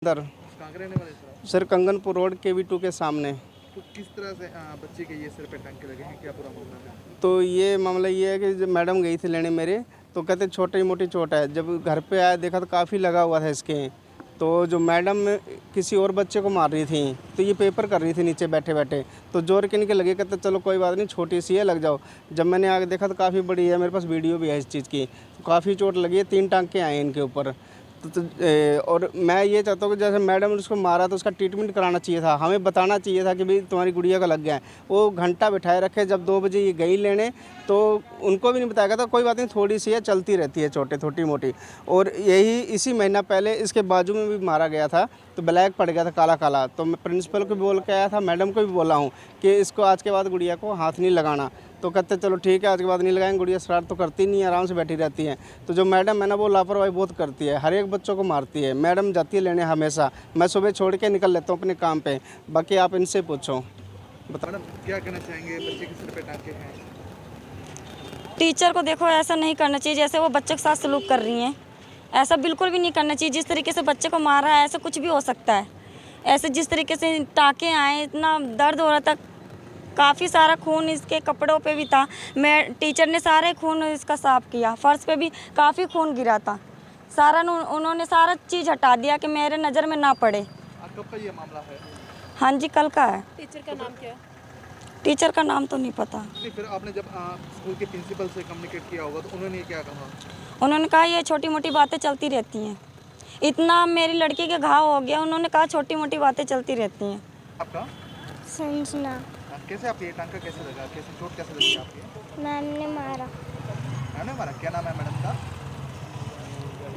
अंदर कहाँ के रहने वाले सर कंगनपुर रोड KV2 के सामने। तो किस तरह से बच्चे के ये सिर पे टांके लगे हैं, क्या पूरा मामला है? तो ये मामला ये है कि जब मैडम गई थी लेने मेरे, तो कहते छोटी मोटी चोट है। जब घर पे आया देखा तो काफ़ी लगा हुआ था इसके। तो जो मैडम किसी और बच्चे को मार रही थी, तो ये पेपर कर रही थी नीचे बैठे बैठे, तो जोर के इनके लगे, कहते चलो कोई बात नहीं, छोटी सी है, लग जाओ। जब मैंने आगे देखा तो काफ़ी बड़ी है, मेरे पास वीडियो भी है इस चीज़ की। तो काफ़ी चोट लगी है, 3 टांके आए इनके ऊपर। और मैं ये चाहता हूँ कि जैसे मैडम ने उसको मारा तो उसका ट्रीटमेंट कराना चाहिए था, हमें बताना चाहिए था कि भाई तुम्हारी गुड़िया का लग गया है। वो घंटा बिठाए रखे, जब 2 बजे ये गई लेने तो उनको भी नहीं बताया गया था, कोई बात नहीं, थोड़ी सी है, चलती रहती है चोटें छोटी मोटी। और यही इसी महीना पहले इसके बाजू में भी मारा गया था, तो ब्लैक पड़ गया था, काला काला। तो मैं प्रिंसिपल को भी बोल के आया था, मैडम को भी बोला हूँ कि इसको आज के बाद गुड़िया को हाथ नहीं लगाना। तो कहते चलो ठीक है, आज के बाद नहीं लगाएंगे। गुड़िया शरारत तो करती नहीं है, आराम से बैठी रहती है। तो जो मैडम है ना, वो लापरवाही बहुत करती है, हर एक बच्चों को मारती है। मैडम जाती है लेने हमेशा, मैं सुबह छोड़ के निकल लेता हूँ अपने काम पे। बाकी आप इनसे पूछो। मैडम क्या कहना चाहेंगे, बच्चे के सिर पे टांके हैं? टीचर को देखो ऐसा नहीं करना चाहिए जैसे वो बच्चे के साथ सलूक कर रही हैं। ऐसा बिल्कुल भी नहीं करना चाहिए। जिस तरीके से बच्चे को मार रहा है, ऐसा कुछ भी हो सकता है। ऐसे जिस तरीके से टाँके आए, इतना दर्द हो रहा था, काफ़ी सारा खून इसके कपड़ों पे भी था। मैं टीचर ने सारे खून इसका साफ किया, फर्श पे भी काफ़ी खून गिरा था। सारा उन्होंने सारा चीज़ हटा दिया कि मेरे नज़र में ना पड़े। कब का ये मामला है? हाँ जी, कल का है। टीचर का नाम क्या है? टीचर का नाम तो नहीं पता। नहीं, फिर आपने जब स्कूल के प्रिंसिपल से कम्युनिकेट किया होगा तो उन्होंने क्या कहा? उन्होंने कहा ये छोटी मोटी बातें चलती रहती हैं। इतना मेरी लड़की के घाव हो गया, उन्होंने कहा छोटी मोटी बातें चलती रहती हैं। आपका संजना कैसे आपके ये टांका कैसे लगा, कैसे चोट कैसे लगी आपकी? मैम ने मारा। मैम ने मारा? क्या नाम है मैडम का?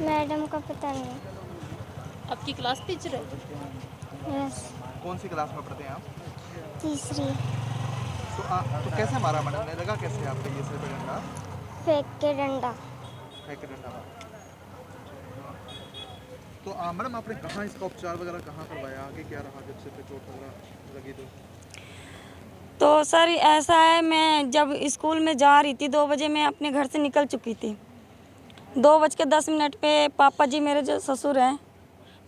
मैडम का पता नहीं। आपकी क्लास टीचर है? यस, कौन सी क्लास में पढ़ते हैं आप? तीसरी। तो कैसे मारा मैडम ने, लगा कैसे आपके ये सिर पे डंडा? फेंक के डंडा। फेंक के डंडा मारा। तो मैडम आपने कहाँ इसका उपचार वगैरह कहाँ करवाया, आगे क्या रहा जब सिर पे चोट वगैरह लगी? तो सर ऐसा है, मैं जब स्कूल में जा रही थी 2 बजे, मैं अपने घर से निकल चुकी थी। 2:10 पे पापा जी मेरे जो ससुर हैं,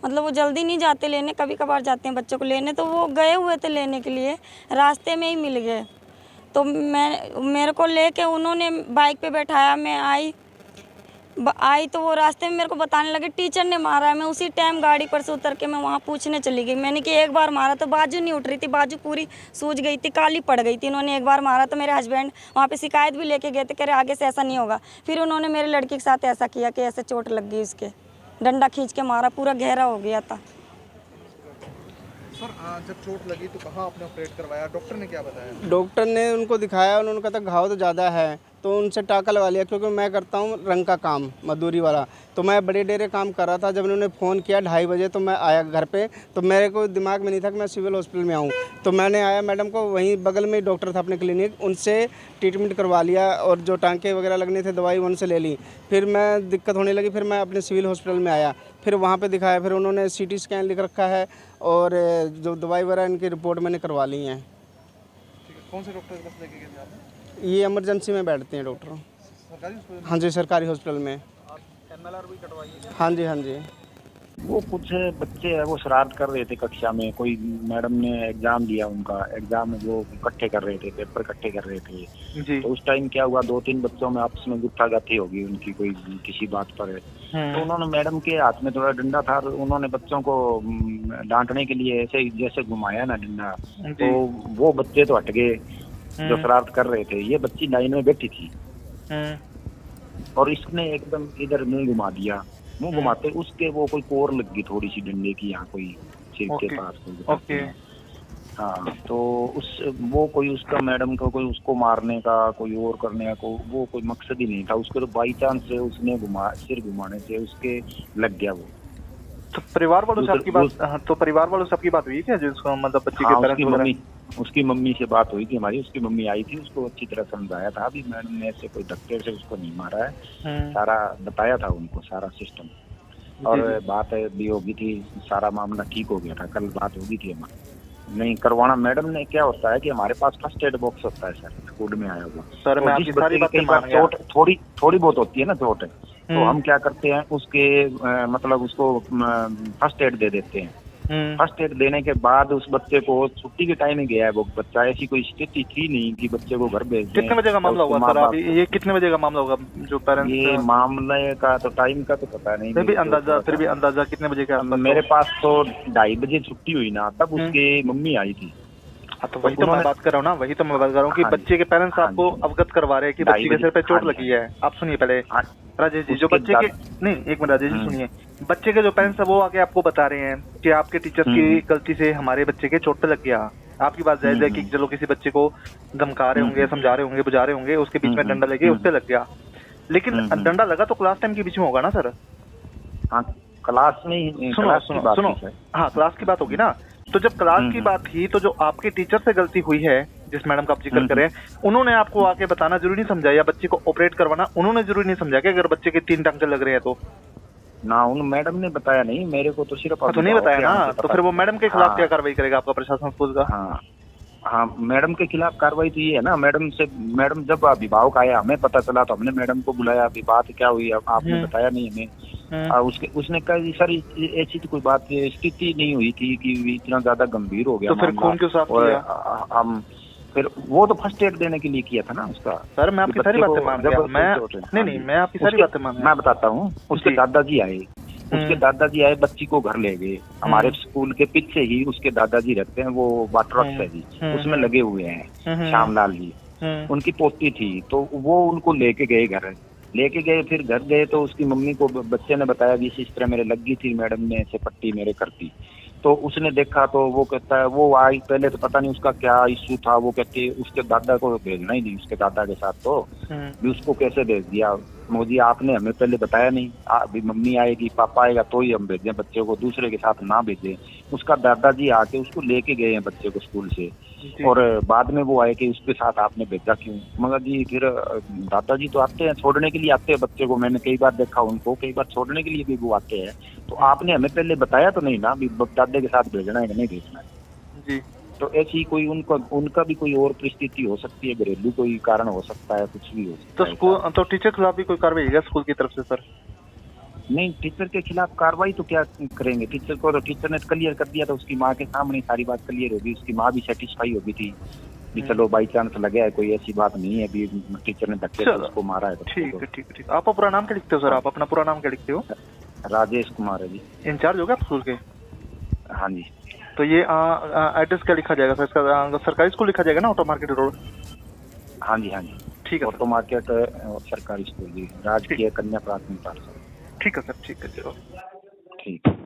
मतलब वो जल्दी नहीं जाते लेने, कभी कभार जाते हैं बच्चों को लेने, तो वो गए हुए थे लेने के लिए, रास्ते में ही मिल गए। तो मेरे को लेके उन्होंने बाइक पे बैठाया, मैं आई तो वो रास्ते में मेरे को बताने लगे टीचर ने मारा है। मैं उसी टाइम गाड़ी पर से उतर के मैं वहाँ पूछने चली गई। मैंने कि एक बार मारा तो बाजू नहीं उठ रही थी, बाजू पूरी सूज गई थी, काली पड़ गई थी। इन्होंने एक बार मारा तो मेरे हस्बैंड वहाँ पे शिकायत भी लेके गए थे, कह रहे आगे से ऐसा नहीं होगा। फिर उन्होंने मेरी लड़की के साथ ऐसा किया कि ऐसे चोट लग गई, उसके डंडा खींच के मारा, पूरा गहरा हो गया था। सर जब चोट लगी तो कहाँ आपने ऑपरेट करवाया, डॉक्टर ने क्या बताया? डॉक्टर ने उनको दिखाया, उन्होंने कहा था घाव तो ज़्यादा है, तो उनसे टाँका लगा लिया। क्योंकि मैं करता हूँ रंग का काम, मजदूरी वाला, तो मैं बड़े डेरे काम कर रहा था। जब उन्होंने फ़ोन किया 2:30 बजे, तो मैं आया घर पे, तो मेरे को दिमाग में नहीं था कि मैं सिविल हॉस्पिटल में आऊँ। तो मैंने आया, मैडम को वहीं बगल में ही डॉक्टर था अपने क्लिनिक, उनसे ट्रीटमेंट करवा लिया, और जो टाँके वगैरह लगने थे दवाई उनसे ले ली। फिर मैं दिक्कत होने लगी, फिर मैं अपने सिविल हॉस्पिटल में आया, फिर वहाँ पे दिखाया। फिर उन्होंने CT स्कैन लिख रखा है, और जो दवाई वगैरह इनकी रिपोर्ट मैंने करवा ली है। ठीक है, कौन से डॉक्टर के पास लेके गए थे आप? ये इमरजेंसी में बैठते हैं डॉक्टर। सरकारी हॉस्पिटल? हाँ जी, सरकारी हॉस्पिटल में। MLR भी कटवाई है? हाँ जी, हाँ जी। वो कुछ बच्चे है वो शरारत कर रहे थे कक्षा में। कोई मैडम ने एग्जाम दिया, उनका एग्जाम वो इकट्ठे कर रहे थे, पेपर इकट्ठे कर रहे थे जी। तो उस टाइम क्या हुआ, 2-3 बच्चों में आपस में गुत्थागाथी होगी उनकी, कोई किसी बात पर है। तो उन्होंने मैडम के हाथ में थोड़ा डंडा था, उन्होंने बच्चों को डांटने के लिए ऐसे जैसे घुमाया ना डंडा, तो वो बच्चे तो हट गए जो शरारत कर रहे थे। ये बच्ची लाइन में बैठी थी और इसने एकदम इधर मुंह घुमा दिया। मुंह घुमाते उसके वो कोई कोर लग गई थोड़ी सी डंडे की, यहाँ कोई सिर के पास कोई। हाँ, तो वो कोई उसका मैडम का कोई उसको मारने का, कोई और करने का वो कोई मकसद ही नहीं था उसके। तो बाई चांस से उसने सिर घुमाने से उसके लग गया वो। तो परिवार वालों से आपकी बात हुई क्या, जिसको मतलब बच्ची के पेरेंट्स? उसकी मम्मी से बात हुई थी हमारी, उसकी मम्मी आई थी, उसको अच्छी तरह समझाया था। अभी मैडम ने ऐसे कोई धक्के से उसको नहीं मारा है, सारा बताया था उनको, सारा सिस्टम। और बात भी होगी थी, सारा मामला ठीक हो गया था। कल बात होगी थी हमारी, नहीं करवाना। मैडम ने क्या होता है कि हमारे पास फर्स्ट एड बॉक्स होता है सर, स्कूल में आया हुआ। सर मैं आपकी सारी बातें मान गया। चोट थोड़ी बहुत होती है ना चोट, तो हम क्या करते हैं उसके मतलब उसको फर्स्ट एड दे देते हैं। फर्स्ट एड देने के बाद उस बच्चे को छुट्टी के टाइम ही गया है वो बच्चा, ऐसी कोई स्थिति थी नहीं कि बच्चे को घर भेज दें। कितने बजे का मामला होगा सर? अभी ये कितने बजे का मामला होगा जो पेरेंट्स? ये मामले का तो टाइम का तो पता नहीं, फिर भी अंदाजा कितने बजे का? मेरे पास तो 2:30 बजे छुट्टी हुई ना, तब उसके मम्मी आई थी। हाँ, तो वही तो मैं बात कर रहा हूँ ना, वही तो मैं बात कर रहा हूँ कि बच्चे के पेरेंट्स आपको अवगत करवा रहे हैं कि बच्चे के सिर पे चोट लगी है। आप सुनिए पहले राजेश जी, जो बच्चे के नहीं, एक मिनट राजेश जी सुनिए, बच्चे के जो पेरेंट्स है वो आके आपको बता रहे हैं कि आपके टीचर की गलती से हमारे बच्चे के चोट पे लग गया। आपकी बात जायज है कि चलो किसी बच्चे को धमका रहे होंगे, समझा रहे होंगे, बुझा रहे होंगे, उसके बीच में डंडा लगे, उससे लग गया। लेकिन डंडा लगा तो क्लास टाइम के बीच में होगा ना सर? हाँ, क्लास में सुनो हाँ, क्लास की बात होगी ना। तो जब क्लास की बात थी तो जो आपके टीचर से गलती हुई है, जिस मैडम का आप जिक्र करें, उन्होंने आपको आके बताना जरूरी नहीं समझा, या बच्चे को ऑपरेट करवाना उन्होंने जरूरी नहीं समझा कि अगर बच्चे के 3 टांके लग रहे हैं तो? ना, उन मैडम ने बताया नहीं, मेरे को तो सिर्फ तो नहीं बताया ना, तो फिर वो मैडम के खिलाफ क्या कार्रवाई करेगा आपका प्रशासन स्कूल का? हाँ, मैडम के खिलाफ कार्रवाई तो ये है ना, मैडम जब अभिभावक आया हमें पता चला तो हमने मैडम को बुलाया, अभी बात क्या हुई आपने बताया नहीं हमें। उसने कहा सर ऐसी तो कोई बात स्थिति नहीं हुई थी कि इतना ज्यादा गंभीर हो गया। तो फिर खून क्यों साफ किया? हम फिर वो तो फर्स्ट एड देने के लिए किया था ना उसका। सर मैं आपकी सारी बातें मान गया, मैं आपकी सारी बातें मान, मैं बताता हूँ। उसके दादाजी आए, बच्ची को घर ले गए। हमारे स्कूल के पीछे ही उसके दादाजी रहते हैं, वो वाटर वर्क्स है जी, उसमें लगे हुए हैं श्यामलाल जी, उनकी पोती थी, तो वो उनको लेके गए फिर घर गए तो उसकी मम्मी को बच्चे ने बताया कि इस तरह मेरे लग गई थी, मैडम ने ऐसे पट्टी मेरे करती। तो उसने देखा तो वो कहता है, वो आई पहले तो पता नहीं उसका क्या इश्यू था, वो कहती उसके दादा को भेजना ही नहीं, उसके दादा के साथ तो भी उसको कैसे भेज दिया मोदी, आपने हमें पहले बताया नहीं, अभी मम्मी आएगी पापा आएगा तो ही हम भेजें बच्चे को, दूसरे के साथ ना भेजें। उसका दादाजी आके उसको लेके गए हैं बच्चे को स्कूल से, और बाद में वो आए कि उसके साथ आपने भेजा क्यों? मगर जी फिर दादाजी तो आते हैं, छोड़ने के लिए आते हैं बच्चे को, मैंने कई बार देखा उनको, कई बार छोड़ने के लिए भी वो आते हैं। तो आपने हमें पहले बताया तो नहीं ना भी दादे के साथ भेजना है कि नहीं भेजना है जी। तो ऐसी कोई उनका भी कोई और परिस्थिति हो सकती है, घरेलू कोई कारण हो सकता है, कुछ भी हो सकता है। तो स्कूल तो टीचर के खिलाफ भी कोई कार्रवाई है स्कूल की तरफ से सर? नहीं, टीचर के खिलाफ कार्रवाई तो क्या करेंगे, टीचर को तो टीचर ने क्लियर कर दिया, तो उसकी माँ के सामने सारी बात क्लियर होगी, उसकी माँ भी सेटिस्फाई होगी थी कि चलो बाई चांस लगा है, कोई ऐसी बात नहीं है अभी टीचर ने धक्के से उसको मारा है। ठीक। आप पूरा नाम क्या लिखते हो सर? आप अपना पूरा नाम क्या लिखते हो? राजेश कुमार है जी। इंचार्ज हो गया आप स्कूल के? हाँ जी। तो ये एड्रेस क्या लिखा जाएगा सर इसका? सरकारी स्कूल लिखा जाएगा ना, ऑटो मार्केट रोड? हाँ जी। ठीक है, ऑटो मार्केट सरकारी स्कूल जी, राजकीय कन्या प्राथमिक पाठशाला। ठीक है सर, ठीक है, चलो ठीक।